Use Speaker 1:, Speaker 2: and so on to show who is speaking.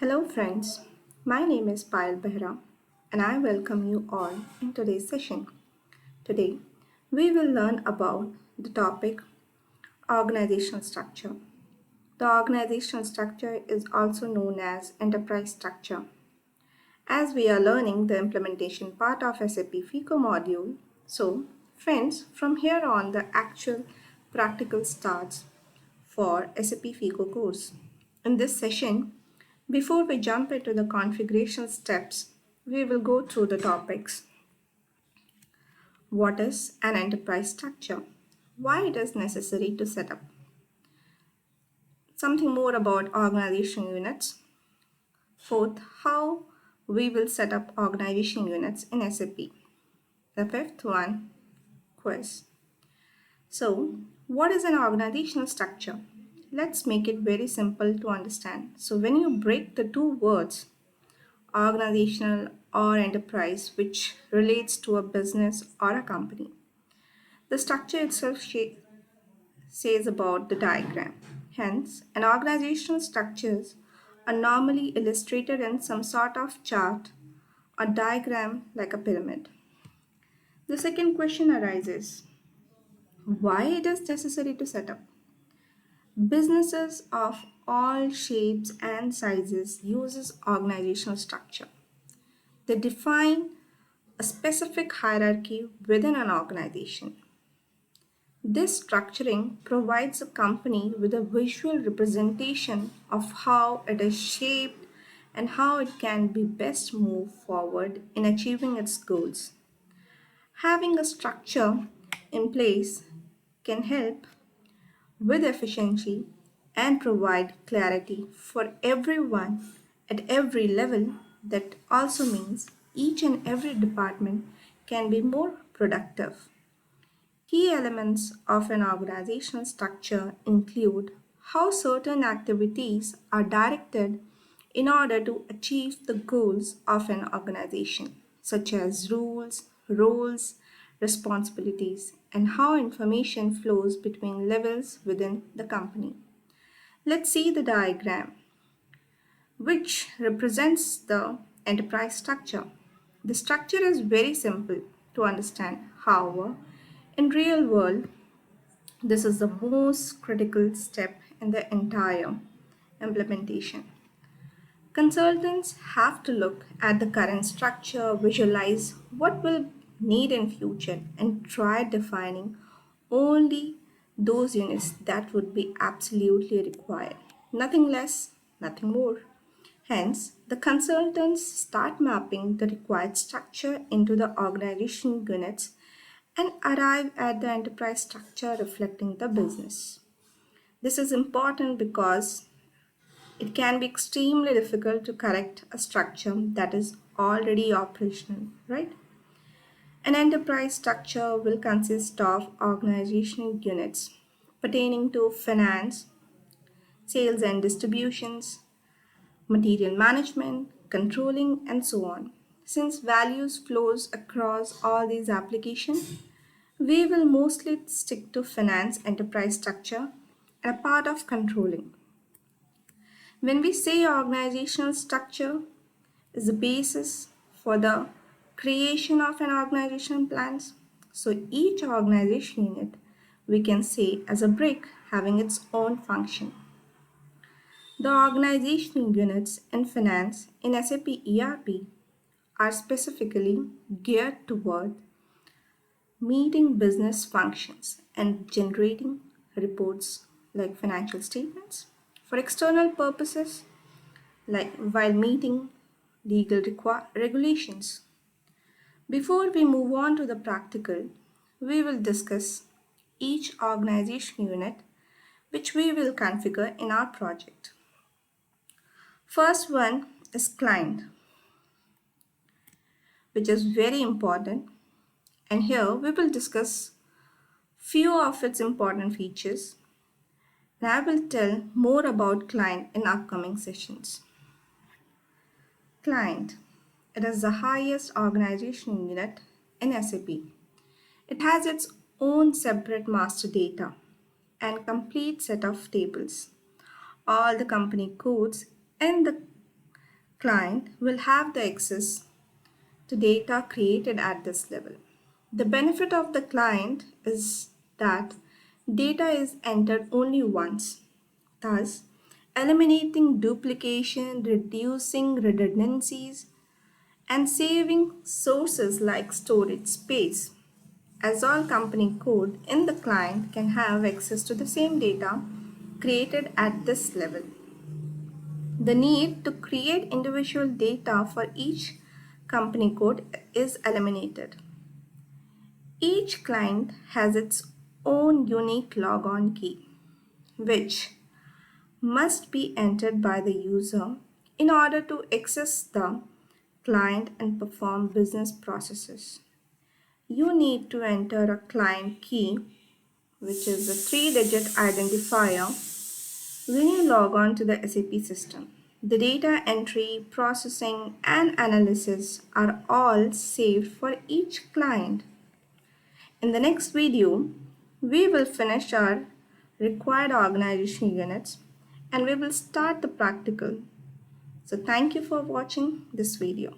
Speaker 1: Hello, friends. My name is Payal Behra, and I welcome you all in today's session. Today, we will learn about the topic organizational structure. The organizational structure is also known as enterprise structure. As we are learning the implementation part of SAP FICO module, so friends, from here on, the actual practical starts for SAP FICO course. In this session, before we jump into the configuration steps, we will go through the topics. What is an enterprise structure? Why it is necessary to set up? Something more about organization units. Fourth, how we will set up organization units in SAP. The fifth one, quiz. So, what is an organizational structure? Let's make it very simple to understand. So, when you break the two words, organizational or enterprise, which relates to a business or a company, the structure itself says about the diagram. Hence, an organizational structures are normally illustrated in some sort of chart or diagram like a pyramid. The second question arises, why it is necessary to set up? Businesses of all shapes and sizes uses organizational structure. They define a specific hierarchy within an organization. This structuring provides a company with a visual representation of how it is shaped and how it can be best moved forward in achieving its goals. Having a structure in place can help with efficiency and provide clarity for everyone at every level. That also means each and every department can be more productive. Key elements of an organizational structure include how certain activities are directed in order to achieve the goals of an organization, such as rules, roles, responsibilities, and how information flows between levels within the company. Let's see the diagram, which represents the enterprise structure. The structure is very simple to understand. However, in real world, this is the most critical step in the entire implementation. Consultants have to look at the current structure, visualize what will need in future, and try defining only those units that would be absolutely required. Nothing less, nothing more. Hence, the consultants start mapping the required structure into the organization units and arrive at the enterprise structure reflecting the business. This is important because it can be extremely difficult to correct a structure that is already operational, right? An enterprise structure will consist of organizational units pertaining to finance, sales and distributions, material management, controlling, and so on. Since values flows across all these applications, we will mostly stick to finance enterprise structure and a part of controlling. When we say organizational structure is the basis for the creation of an organizational plans, so each organization unit we can say as a brick having its own function. The organizational units in finance in SAP ERP are specifically geared toward meeting business functions and generating reports like financial statements for external purposes like while meeting legal regulations. Before we move on to the practical, we will discuss each organization unit which we will configure in our project. First one is client, which is very important, and here we will discuss few of its important features, and I will tell more about client in upcoming sessions. Client. It is the highest organization unit in SAP. It has its own separate master data and complete set of tables, all the company codes, and the client will have the access to data created at this level. The benefit of the client is that data is entered only once, thus eliminating duplication, reducing redundancies, and saving sources like storage space, as all company code in the client can have access to the same data created at this level. The need to create individual data for each company code is eliminated. Each client has its own unique logon key, which must be entered by the user in order to access the client and perform business processes. You need to enter a client key, which is a 3-digit identifier, when you log on to the SAP system. The data entry, processing, and analysis are all saved for each client. In the next video, we will finish our required organization units and we will start the practical. So thank you for watching this video.